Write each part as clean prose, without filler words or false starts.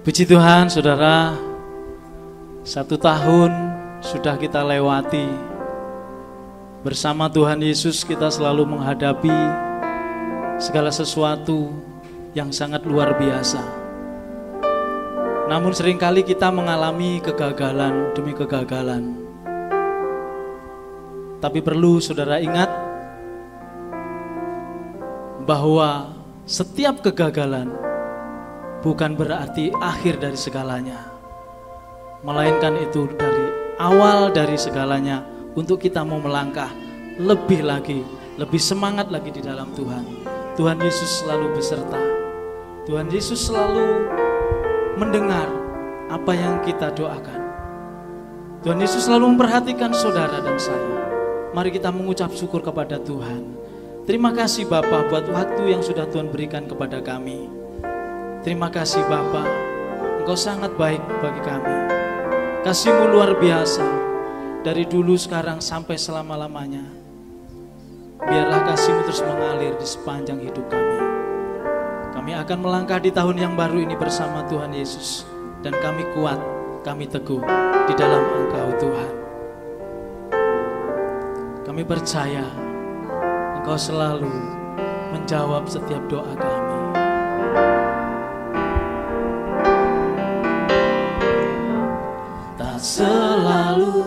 Puji Tuhan, saudara, 1 tahun sudah kita lewati. Bersama Tuhan Yesus kita selalu menghadapi segala sesuatu yang sangat luar biasa. Namun seringkali kita mengalami kegagalan demi kegagalan. Tapi perlu saudara ingat bahwa setiap kegagalan bukan berarti akhir dari segalanya, melainkan itu dari awal dari segalanya untuk kita mau melangkah lebih lagi, lebih semangat lagi di dalam Tuhan. Tuhan Yesus selalu beserta. Tuhan Yesus selalu mendengar apa yang kita doakan. Tuhan Yesus selalu memperhatikan saudara dan saya. Mari kita mengucap syukur kepada Tuhan. Terima kasih Bapa buat waktu yang sudah Tuhan berikan kepada kami. Terima kasih Bapa, Engkau sangat baik bagi kami. Kasih-Mu luar biasa, dari dulu sekarang sampai selama-lamanya. Biarlah kasih-Mu terus mengalir di sepanjang hidup kami. Kami akan melangkah di tahun yang baru ini bersama Tuhan Yesus. Dan kami kuat, kami teguh di dalam Engkau Tuhan. Kami percaya Engkau selalu menjawab setiap doa kami. Selalu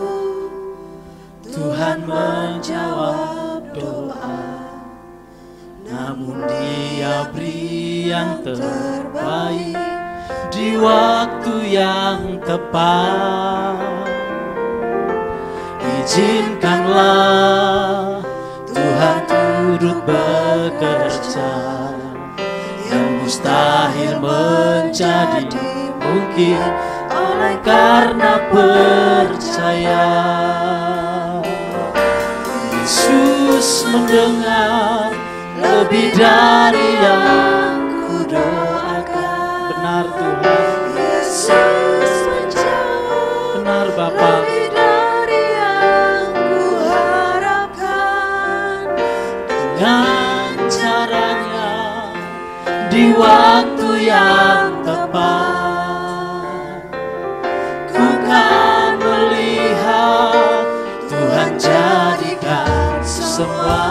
Tuhan menjawab doa, namun Dia beri yang terbaik di waktu yang tepat. Izinkanlah Tuhan turut bekerja, yang mustahil menjadi mungkin karena percaya. Yesus mendengar lebih dari yang kudoakan. Benar Tuhan. Yesus menjawab. Benar Bapa. Lebih dari yang kuharapkan. Dengan caranya di waktu yang tepat. Jadikan semua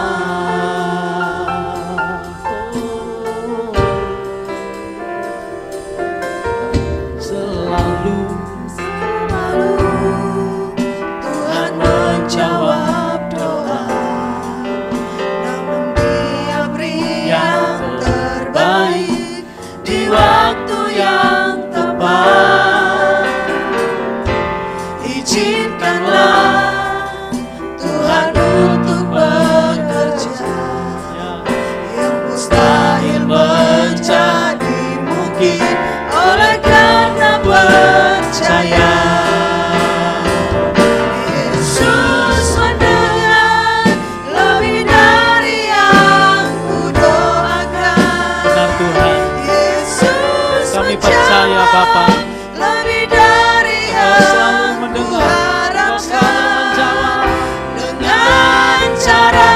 selalu Tuhan menjawab doa, namun Dia beri yang terbaik di waktu yang tepat. Izinkanlah untuk bekerja, yang mustahil menjadi mungkin oleh karena percaya. Yesus mendengar lebih dari yang kudoakan. Benar Tuhan. Yesus kami percaya Bapa, lebih dari yang selalu mendengar, Engkau selalu menjawab. Cara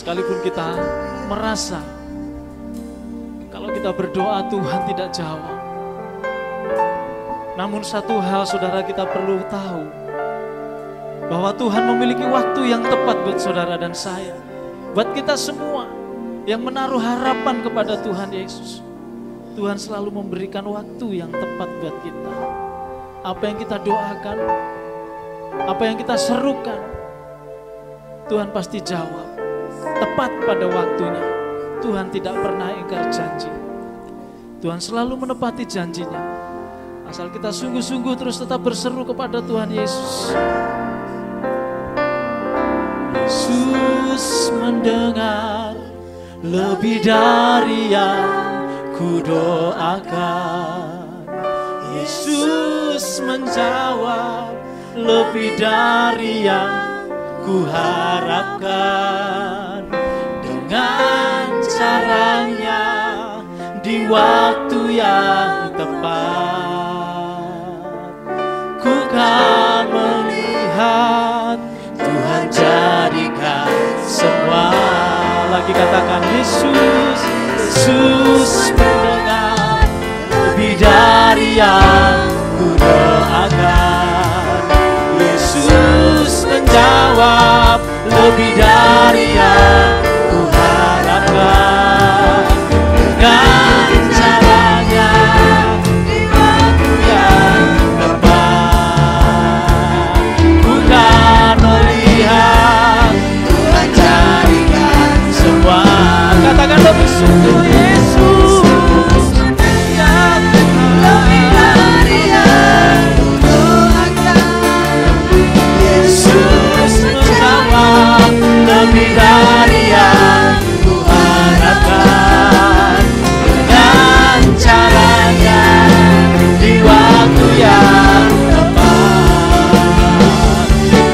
Sekalipun kita merasa kalau kita berdoa Tuhan tidak jawab. Namun satu hal saudara kita perlu tahu, bahwa Tuhan memiliki waktu yang tepat buat saudara dan saya. Buat kita semua yang menaruh harapan kepada Tuhan Yesus. Tuhan selalu memberikan waktu yang tepat buat kita. Apa yang kita doakan, apa yang kita serukan, Tuhan pasti jawab. Tepat pada waktunya. Tuhan tidak pernah ingkar janji. Tuhan selalu menepati janjinya. Asal kita sungguh-sungguh terus tetap berseru kepada Tuhan Yesus. Yesus mendengar lebih dari yang ku doakan. Yesus menjawab lebih dari yang ku harapkan. Dengan caranya di waktu yang tepat, ku kan melihat Tuhan jadikan semua. Lagi katakan Yesus, Yesus mendengar lebih dari yang ku doakan. Yesus menjawab lebih dari yang ku harapkan. Dengan caranya di waktu yang tepat, ku kan melihat Tuhan jadikan semua. Katakan lebih sungguh Yesus mendengar lebih dari yang ku doakan. Yesus menjawab lebih dari yang ku harapkan. Dengan caranya di waktu yang tepat,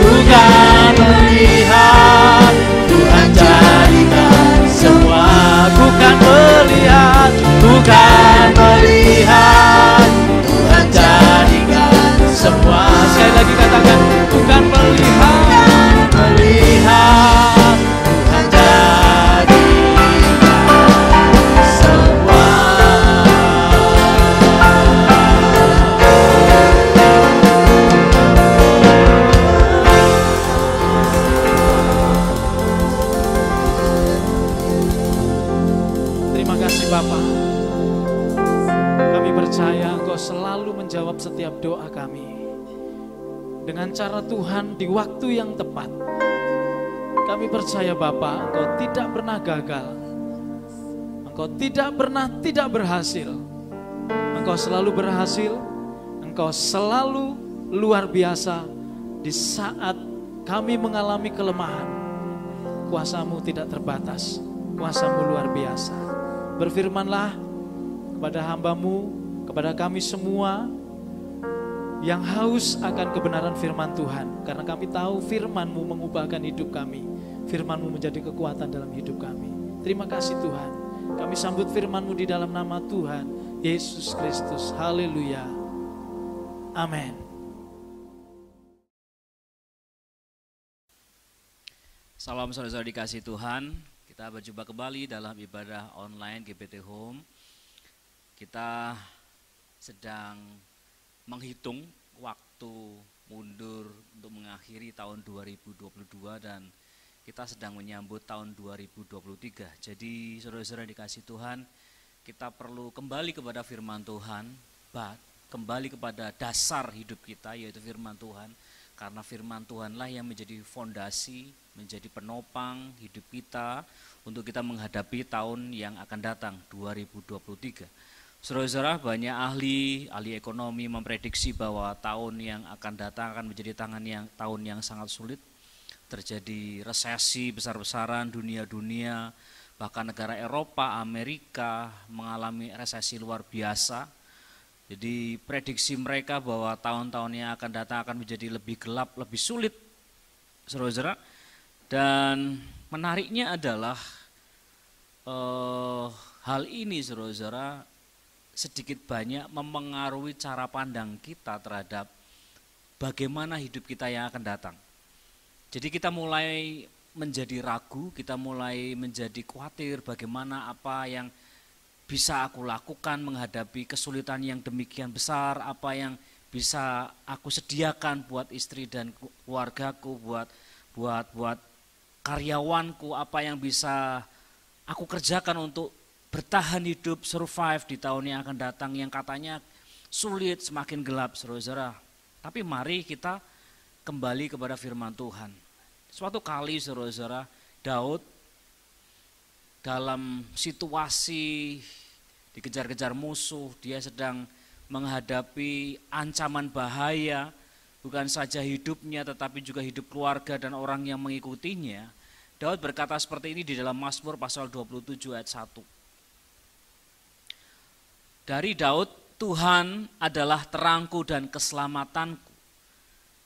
ku kan melihat Tuhan jadikan semua. Ku kan melihat, ku kan melihat Tuhan jadikan semua. Sekali lagi katakan, ku kan melihat, melihat Tuhan jadikan semua. Terima kasih Bapa. Kami percaya Engkau selalu menjawab setiap doa kami. Dengan cara Tuhan di waktu yang tepat. Kami percaya Bapa, Engkau tidak pernah gagal. Engkau tidak pernah tidak berhasil. Engkau selalu berhasil. Engkau selalu luar biasa. Di saat kami mengalami kelemahan, kuasa-Mu tidak terbatas. Kuasa-Mu luar biasa. Berfirmanlah kepada hamba-Mu, kepada kami semua yang haus akan kebenaran firman Tuhan. Karena kami tahu firman-Mu mengubahkan hidup kami. Firman-Mu menjadi kekuatan dalam hidup kami. Terima kasih Tuhan. Kami sambut firman-Mu di dalam nama Tuhan Yesus Kristus. Haleluya. Amin. Salam saudara-saudara dikasih Tuhan. Kita berjumpa kembali dalam ibadah online GPT Home. Kita sedang menghitung waktu mundur untuk mengakhiri tahun 2022 dan kita sedang menyambut tahun 2023. Jadi saudara-saudara dikasih Tuhan, kita perlu kembali kepada firman Tuhan, kembali kepada dasar hidup kita yaitu firman Tuhan. Karena firman Tuhanlah yang menjadi fondasi, menjadi penopang hidup kita untuk kita menghadapi tahun yang akan datang 2023. Saudara-saudara, banyak ahli ekonomi memprediksi bahwa tahun yang akan datang akan menjadi tahun yang sangat sulit. Terjadi resesi besar-besaran dunia-dunia, bahkan negara Eropa, Amerika mengalami resesi luar biasa. Jadi prediksi mereka bahwa tahun-tahun yang akan datang akan menjadi lebih gelap, lebih sulit, saudara-saudara. Dan menariknya adalah hal ini, saudara-saudara, sedikit banyak mempengaruhi cara pandang kita terhadap bagaimana hidup kita yang akan datang. Jadi kita mulai menjadi ragu, kita mulai menjadi khawatir bagaimana apa yang bisa aku lakukan menghadapi kesulitan yang demikian besar, apa yang bisa aku sediakan buat istri dan keluargaku, buat karyawanku, apa yang bisa aku kerjakan untuk bertahan hidup, survive di tahun yang akan datang yang katanya sulit, semakin gelap, saudara-saudara. Tapi mari kita kembali kepada firman Tuhan. Suatu kali saudara-saudara, Daud dalam situasi dikejar-kejar musuh, dia sedang menghadapi ancaman bahaya, bukan saja hidupnya tetapi juga hidup keluarga dan orang yang mengikutinya. Daud berkata seperti ini di dalam Mazmur pasal 27 ayat 1. Dari Daud, Tuhan adalah terangku dan keselamatanku.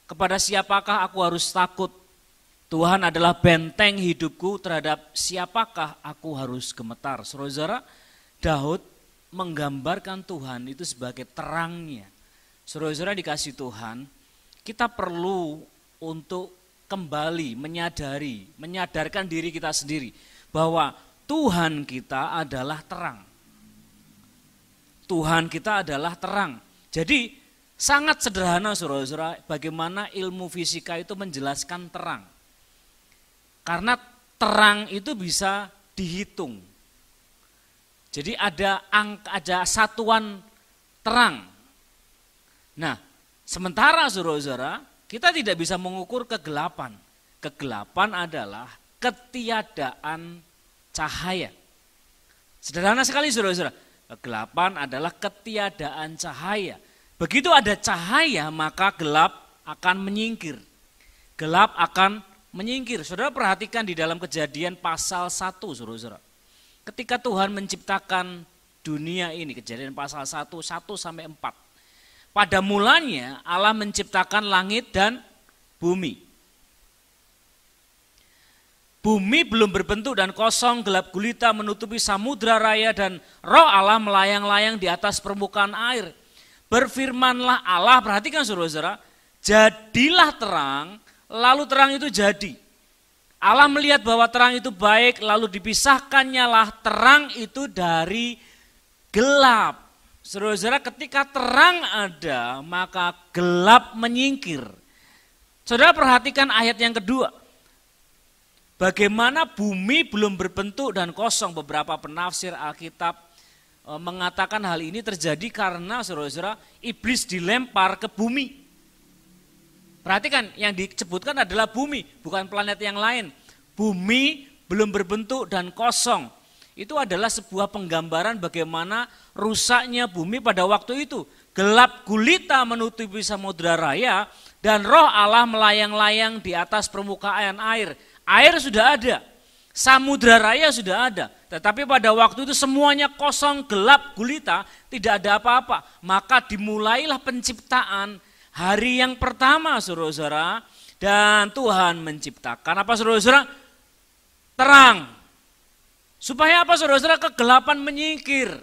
Kepada siapakah aku harus takut? Tuhan adalah benteng hidupku, terhadap siapakah aku harus gemetar? Saudara, Daud menggambarkan Tuhan itu sebagai terangnya. Saudara dikasih Tuhan, kita perlu untuk kembali menyadarkan diri kita sendiri bahwa Tuhan kita adalah terang. Tuhan kita adalah terang. Jadi sangat sederhana saudara-saudara bagaimana ilmu fisika itu menjelaskan terang. Karena terang itu bisa dihitung. Jadi ada satuan terang. Nah, sementara saudara-saudara, kita tidak bisa mengukur kegelapan. Kegelapan adalah ketiadaan cahaya. Sederhana sekali saudara-saudara. Kegelapan adalah ketiadaan cahaya. Begitu ada cahaya, maka gelap akan menyingkir. Gelap akan menyingkir. Saudara perhatikan di dalam Kejadian pasal 1, saudara-saudara. Ketika Tuhan menciptakan dunia ini, Kejadian pasal 1 sampai 4. Pada mulanya Allah menciptakan langit dan bumi. Bumi belum berbentuk dan kosong, gelap gulita menutupi samudra raya dan roh Allah melayang-layang di atas permukaan air. Berfirmanlah Allah, perhatikan saudara-saudara, jadilah terang, lalu terang itu jadi. Allah melihat bahwa terang itu baik, lalu dipisahkannya lah terang itu dari gelap. Saudara-saudara, ketika terang ada, maka gelap menyingkir. Saudara perhatikan ayat yang kedua. Bagaimana bumi belum berbentuk dan kosong. Beberapa penafsir Alkitab mengatakan hal ini terjadi karena saudara-saudara iblis dilempar ke bumi. Perhatikan, yang disebutkan adalah bumi, bukan planet yang lain. Bumi belum berbentuk dan kosong. Itu adalah sebuah penggambaran bagaimana rusaknya bumi pada waktu itu. Gelap gulita menutupi samudra raya dan roh Allah melayang-layang di atas permukaan air. Air sudah ada, samudra raya sudah ada. Tetapi pada waktu itu semuanya kosong, gelap gulita, tidak ada apa-apa. Maka dimulailah penciptaan. Hari yang pertama saudara-saudara, dan Tuhan menciptakan apa saudara-saudara? Terang. Supaya apa saudara-saudara? Kegelapan menyingkir.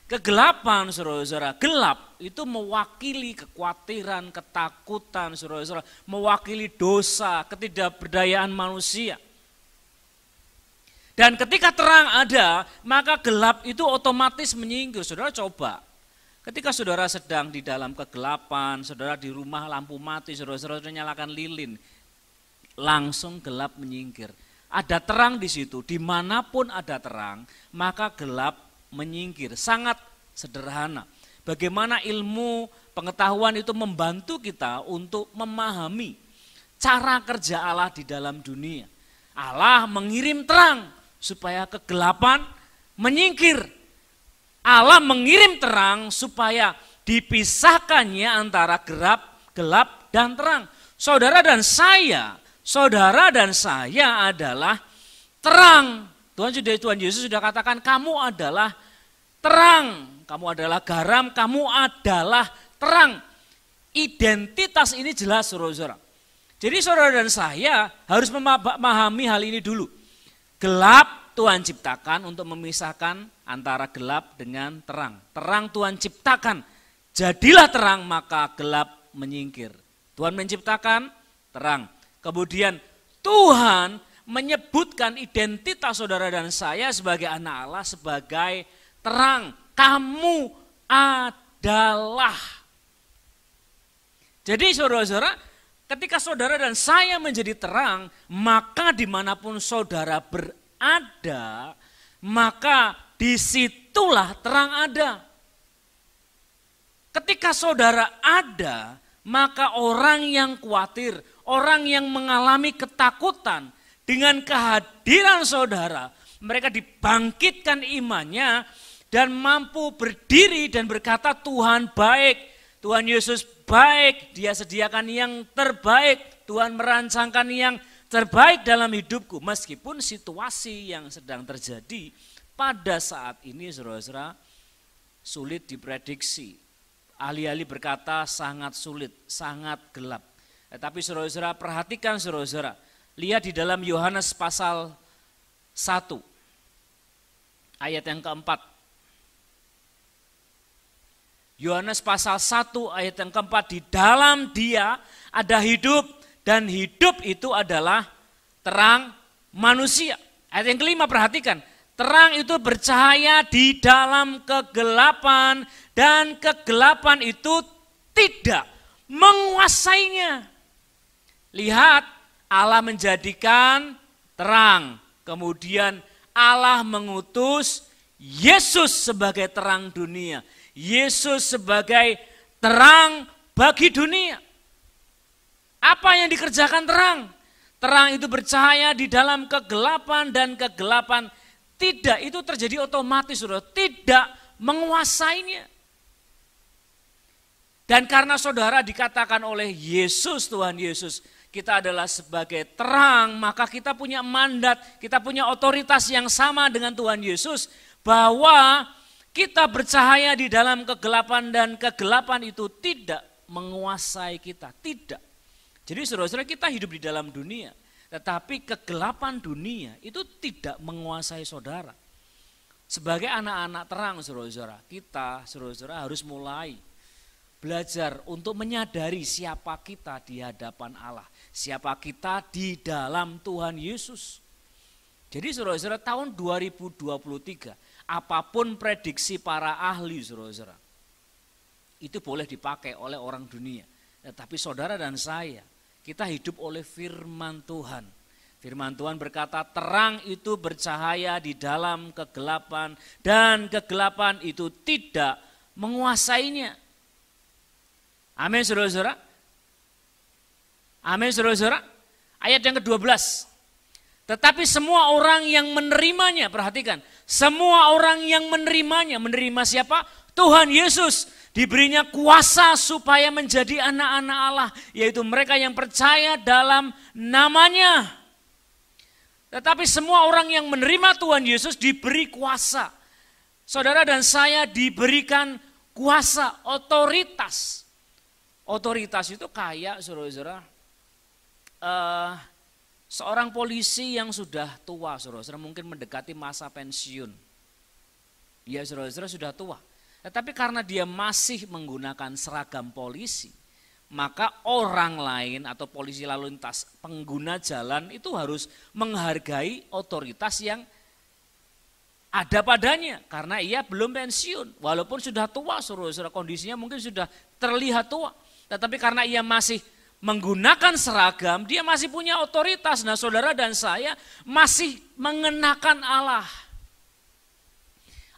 Kegelapan saudara-saudara, gelap itu mewakili kekhawatiran, ketakutan saudara-saudara, mewakili dosa, ketidakberdayaan manusia. Dan ketika terang ada, maka gelap itu otomatis menyingkir. Saudara coba. Ketika saudara sedang di dalam kegelapan, saudara di rumah lampu mati, saudara nyalakan lilin, langsung gelap menyingkir. Ada terang di situ, dimanapun ada terang, maka gelap menyingkir. Sangat sederhana. Bagaimana ilmu pengetahuan itu membantu kita untuk memahami cara kerja Allah di dalam dunia. Allah mengirim terang supaya kegelapan menyingkir. Allah mengirim terang supaya dipisahkannya antara gelap dan terang. Saudara dan saya adalah terang. Tuhan Yesus sudah katakan kamu adalah terang, kamu adalah garam, kamu adalah terang. Identitas ini jelas saudara-saudara. Jadi saudara dan saya harus memahami hal ini dulu. Gelap Tuhan ciptakan untuk memisahkan antara gelap dengan terang. Terang Tuhan ciptakan, jadilah terang maka gelap menyingkir. Tuhan menciptakan terang. Kemudian Tuhan menyebutkan identitas saudara dan saya sebagai anak Allah sebagai terang. Kamu adalah. Jadi saudara-saudara, ketika saudara dan saya menjadi terang, maka dimanapun saudara berada, maka disitulah terang ada. Ketika saudara ada, maka orang yang khawatir, orang yang mengalami ketakutan dengan kehadiran saudara, mereka dibangkitkan imannya dan mampu berdiri dan berkata Tuhan baik, Tuhan Yesus baik, Dia sediakan yang terbaik, Tuhan merancangkan yang terbaik dalam hidupku. Meskipun situasi yang sedang terjadi pada saat ini saudara-saudara sulit diprediksi. Ahli-ahli berkata sangat sulit, sangat gelap. Tetapi saudara-saudara perhatikan saudara-saudara. Lihat di dalam Yohanes pasal 1 ayat yang keempat. Yohanes pasal 1 ayat yang keempat, di dalam Dia ada hidup dan hidup itu adalah terang manusia. Ayat yang kelima perhatikan. Terang itu bercahaya di dalam kegelapan dan kegelapan itu tidak menguasainya. Lihat, Allah menjadikan terang. Kemudian Allah mengutus Yesus sebagai terang dunia. Yesus sebagai terang bagi dunia. Apa yang dikerjakan terang? Terang itu bercahaya di dalam kegelapan dan kegelapan tidak, itu terjadi otomatis, saudara, tidak menguasainya. Dan karena saudara dikatakan oleh Yesus, Tuhan Yesus, kita adalah sebagai terang, maka kita punya mandat, kita punya otoritas yang sama dengan Tuhan Yesus, bahwa kita bercahaya di dalam kegelapan dan kegelapan itu tidak menguasai kita, tidak. Jadi saudara-saudara kita hidup di dalam dunia. Tetapi kegelapan dunia itu tidak menguasai saudara. Sebagai anak-anak terang saudara-saudara, kita saudara-saudara harus mulai belajar untuk menyadari siapa kita di hadapan Allah. Siapa kita di dalam Tuhan Yesus. Jadi saudara-saudara tahun 2023, apapun prediksi para ahli saudara-saudara, itu boleh dipakai oleh orang dunia. Tetapi saudara dan saya, kita hidup oleh firman Tuhan. Firman Tuhan berkata terang itu bercahaya di dalam kegelapan dan kegelapan itu tidak menguasainya. Amin saudara-saudara. Amin saudara-saudara. Ayat yang ke-12. Tetapi semua orang yang menerimanya, perhatikan. Semua orang yang menerimanya, menerima siapa? Tuhan Yesus. Diberinya kuasa supaya menjadi anak-anak Allah, yaitu mereka yang percaya dalam namanya. Tetapi semua orang yang menerima Tuhan Yesus diberi kuasa. Saudara dan saya diberikan kuasa, otoritas. Otoritas itu kayak saudara-saudara, seorang polisi yang sudah tua, saudara-saudara mungkin mendekati masa pensiun. Dia saudara-saudara sudah tua. Tetapi karena dia masih menggunakan seragam polisi, maka orang lain atau polisi lalu lintas, pengguna jalan itu harus menghargai otoritas yang ada padanya. Karena ia belum pensiun, walaupun sudah tua, saudara-saudara kondisinya mungkin sudah terlihat tua. Tetapi karena ia masih menggunakan seragam, dia masih punya otoritas. Nah saudara dan saya masih mengenakan Allah.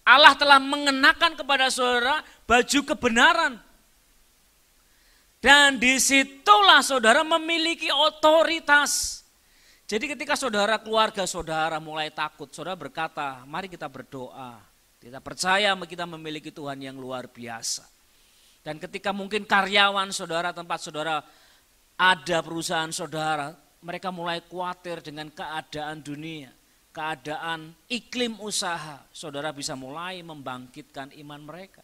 Allah telah mengenakan kepada saudara baju kebenaran. Dan disitulah saudara memiliki otoritas. Jadi ketika saudara, keluarga saudara mulai takut, saudara berkata, mari kita berdoa. Kita percaya kita memiliki Tuhan yang luar biasa. Dan ketika mungkin karyawan saudara, tempat saudara ada perusahaan saudara, mereka mulai khawatir dengan keadaan dunia. Keadaan iklim usaha, saudara bisa mulai membangkitkan iman mereka.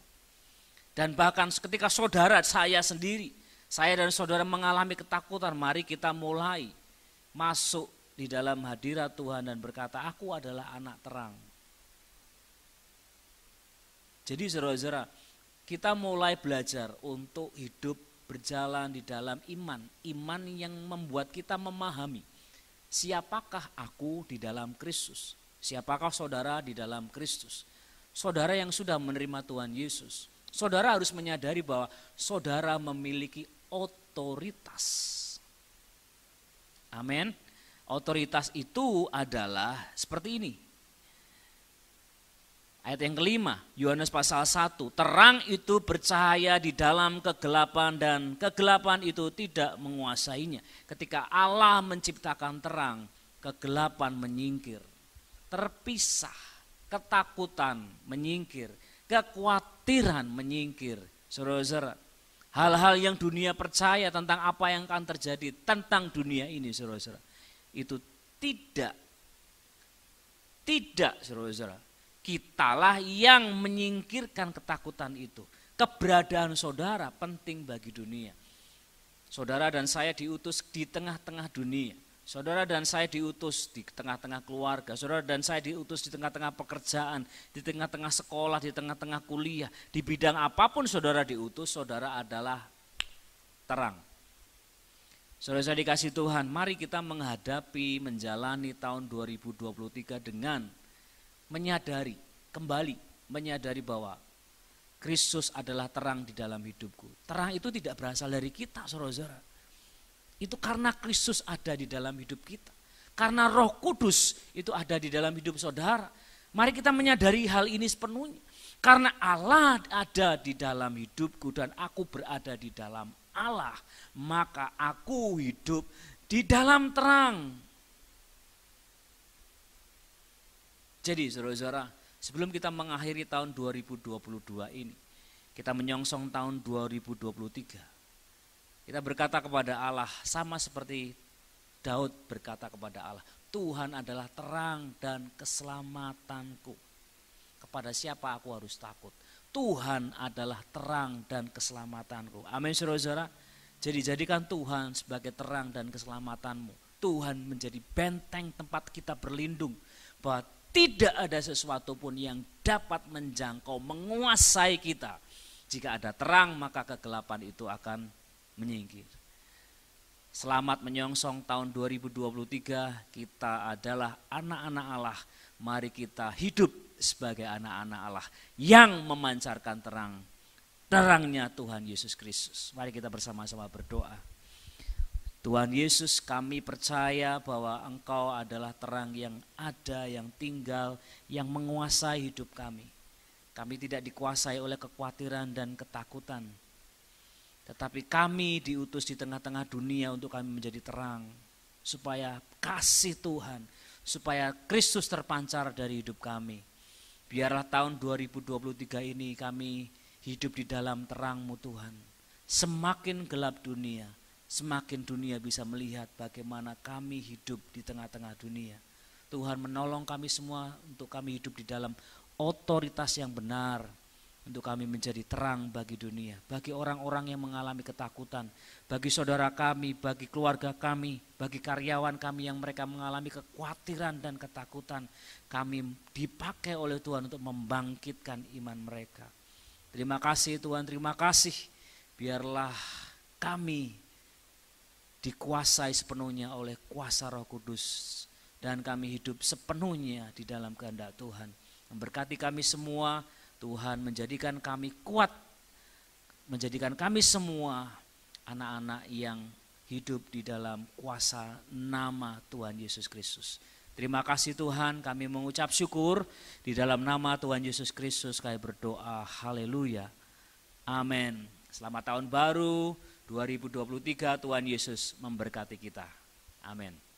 Dan bahkan ketika saudara, saya sendiri, saya dan saudara mengalami ketakutan, mari kita mulai masuk di dalam hadirat Tuhan dan berkata, aku adalah anak terang. Jadi saudara-saudara, kita mulai belajar untuk hidup berjalan di dalam iman. Iman yang membuat kita memahami siapakah aku di dalam Kristus? Siapakah saudara di dalam Kristus? Saudara yang sudah menerima Tuhan Yesus, saudara harus menyadari bahwa saudara memiliki otoritas. Amin. Otoritas itu adalah seperti ini. Ayat yang kelima, Yohanes pasal 1, terang itu bercahaya di dalam kegelapan dan kegelapan itu tidak menguasainya. Ketika Allah menciptakan terang, kegelapan menyingkir, terpisah, ketakutan menyingkir, kekhawatiran menyingkir. Saudara-saudara, hal-hal yang dunia percaya tentang apa yang akan terjadi tentang dunia ini, saudara-saudara, itu tidak, saudara-saudara. Kitalah yang menyingkirkan ketakutan itu. Keberadaan saudara penting bagi dunia. Saudara dan saya diutus di tengah-tengah dunia. Saudara dan saya diutus di tengah-tengah keluarga. Saudara dan saya diutus di tengah-tengah pekerjaan, di tengah-tengah sekolah, di tengah-tengah kuliah. Di bidang apapun saudara diutus, saudara adalah terang. Saudara saya dikasih Tuhan, mari kita menghadapi, menjalani tahun 2023 dengan menyadari, kembali menyadari bahwa Kristus adalah terang di dalam hidupku. Terang itu tidak berasal dari kita, saudara-saudara. Itu karena Kristus ada di dalam hidup kita. Karena Roh Kudus itu ada di dalam hidup saudara. Mari kita menyadari hal ini sepenuhnya. Karena Allah ada di dalam hidupku dan aku berada di dalam Allah, maka aku hidup di dalam terang. Jadi saudara-saudara, sebelum kita mengakhiri tahun 2022 ini, kita menyongsong tahun 2023. Kita berkata kepada Allah sama seperti Daud berkata kepada Allah, Tuhan adalah terang dan keselamatanku. Kepada siapa aku harus takut? Tuhan adalah terang dan keselamatanku. Amin saudara-saudara. Jadi jadikan Tuhan sebagai terang dan keselamatanmu. Tuhan menjadi benteng tempat kita berlindung. Bahwa tidak ada sesuatu pun yang dapat menjangkau, menguasai kita. Jika ada terang, maka kegelapan itu akan menyingkir. Selamat menyongsong tahun 2023, kita adalah anak-anak Allah. Mari kita hidup sebagai anak-anak Allah yang memancarkan terangnya Tuhan Yesus Kristus. Mari kita bersama-sama berdoa. Tuhan Yesus, kami percaya bahwa Engkau adalah terang yang ada, yang tinggal, yang menguasai hidup kami. Kami tidak dikuasai oleh kekhawatiran dan ketakutan. Tetapi kami diutus di tengah-tengah dunia untuk kami menjadi terang. Supaya kasih Tuhan, supaya Kristus terpancar dari hidup kami. Biarlah tahun 2023 ini kami hidup di dalam terang-Mu Tuhan. Semakin gelap dunia, semakin dunia bisa melihat bagaimana kami hidup di tengah-tengah dunia. Tuhan menolong kami semua untuk kami hidup di dalam otoritas yang benar. Untuk kami menjadi terang bagi dunia. Bagi orang-orang yang mengalami ketakutan. Bagi saudara kami, bagi keluarga kami, bagi karyawan kami yang mereka mengalami kekhawatiran dan ketakutan. Kami dipakai oleh Tuhan untuk membangkitkan iman mereka. Terima kasih Tuhan, terima kasih. Biarlah kami dikuasai sepenuhnya oleh kuasa Roh Kudus dan kami hidup sepenuhnya di dalam kehendak Tuhan. Memberkati kami semua, Tuhan menjadikan kami kuat, menjadikan kami semua anak-anak yang hidup di dalam kuasa nama Tuhan Yesus Kristus. Terima kasih Tuhan, kami mengucap syukur di dalam nama Tuhan Yesus Kristus kami berdoa, haleluya, amin. Selamat tahun baru 2023, Tuhan Yesus memberkati kita. Amin.